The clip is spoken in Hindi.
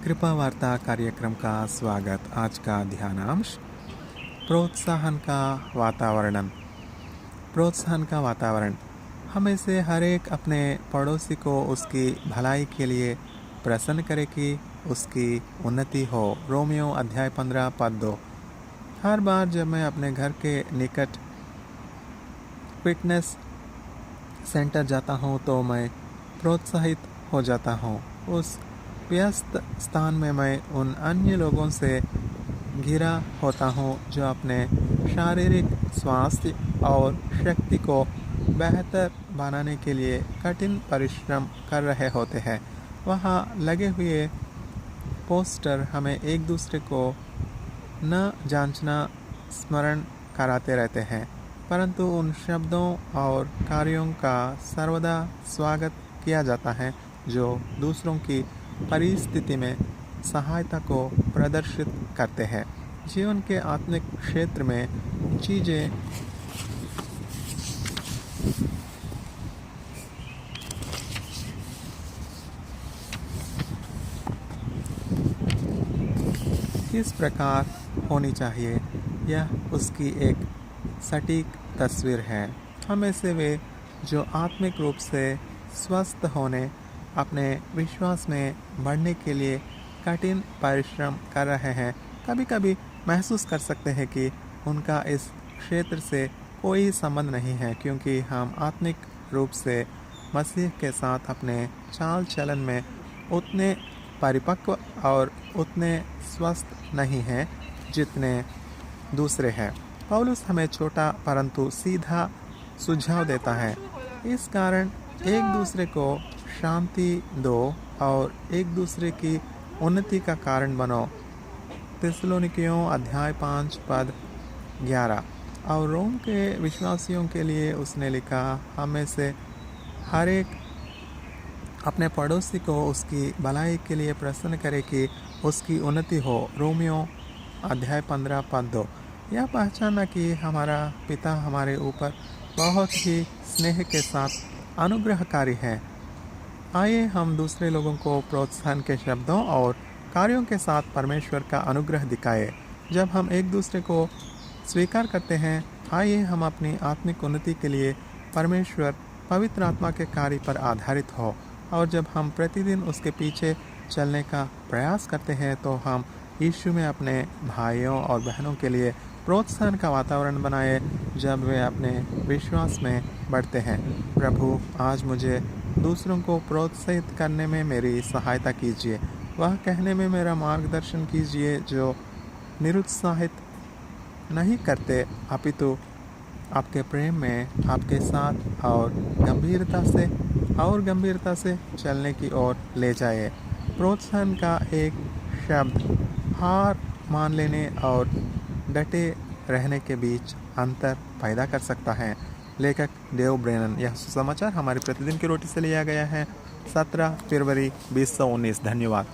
कृपा वार्ता कार्यक्रम का स्वागत। आज का ध्यानांश प्रोत्साहन का वातावरण। प्रोत्साहन का वातावरण हमें से हर एक अपने पड़ोसी को उसकी भलाई के लिए प्रसन्न करे कि उसकी उन्नति हो। रोमियो अध्याय 15 पद 2। हर बार जब मैं अपने घर के निकट फिटनेस सेंटर जाता हूँ तो मैं प्रोत्साहित हो जाता हूँ। उस व्यस्त स्थान में मैं उन अन्य लोगों से घिरा होता हूँ जो अपने शारीरिक स्वास्थ्य और शक्ति को बेहतर बनाने के लिए कठिन परिश्रम कर रहे होते हैं। वहाँ लगे हुए पोस्टर हमें एक दूसरे को न जांचना स्मरण कराते रहते हैं, परंतु उन शब्दों और कार्यों का सर्वदा स्वागत किया जाता है जो दूसरों की परिस्थिति में सहायता को प्रदर्शित करते हैं। जीवन के आत्मिक क्षेत्र में चीज़ें किस प्रकार होनी चाहिए, यह उसकी एक सटीक तस्वीर है। हमें से वे जो आत्मिक रूप से स्वस्थ होने, अपने विश्वास में बढ़ने के लिए कठिन परिश्रम कर रहे हैं, कभी कभी महसूस कर सकते हैं कि उनका इस क्षेत्र से कोई संबंध नहीं है, क्योंकि हम आत्मिक रूप से मसीह के साथ अपने चाल चलन में उतने परिपक्व और उतने स्वस्थ नहीं हैं जितने दूसरे हैं। पौलुस हमें छोटा परंतु सीधा सुझाव देता है। इस कारण एक दूसरे को शांति दो और एक दूसरे की उन्नति का कारण बनो। थिस्सलुनीकियों अध्याय 5 पद 11। और रोम के विश्वासियों के लिए उसने लिखा, हमें से हर एक अपने पड़ोसी को उसकी भलाई के लिए प्रसन्न करे कि उसकी उन्नति हो। रोमियो अध्याय 15 पद 2। यह पहचाना कि हमारा पिता हमारे ऊपर बहुत ही स्नेह के साथ अनुग्रहकारी है। आइए हम दूसरे लोगों को प्रोत्साहन के शब्दों और कार्यों के साथ परमेश्वर का अनुग्रह दिखाएं। जब हम एक दूसरे को स्वीकार करते हैं, आइए हम अपनी आत्मिक उन्नति के लिए परमेश्वर पवित्र आत्मा के कार्य पर आधारित हो। और जब हम प्रतिदिन उसके पीछे चलने का प्रयास करते हैं तो हम यीशु में अपने भाइयों और बहनों के लिए प्रोत्साहन का वातावरण बनाए जब वे अपने विश्वास में बढ़ते हैं। प्रभु, आज मुझे दूसरों को प्रोत्साहित करने में मेरी सहायता कीजिए। वह कहने में मेरा मार्गदर्शन कीजिए जो निरुत्साहित नहीं करते, अपितु आपके प्रेम में आपके साथ और गंभीरता से चलने की ओर ले जाए। प्रोत्साहन का एक शब्द हार मान लेने और डटे रहने के बीच अंतर पैदा कर सकता है। लेखक डेव ब्रेनन। यह सुसमाचार हमारे प्रतिदिन की रोटी से लिया गया है, 17 फरवरी 2019। धन्यवाद।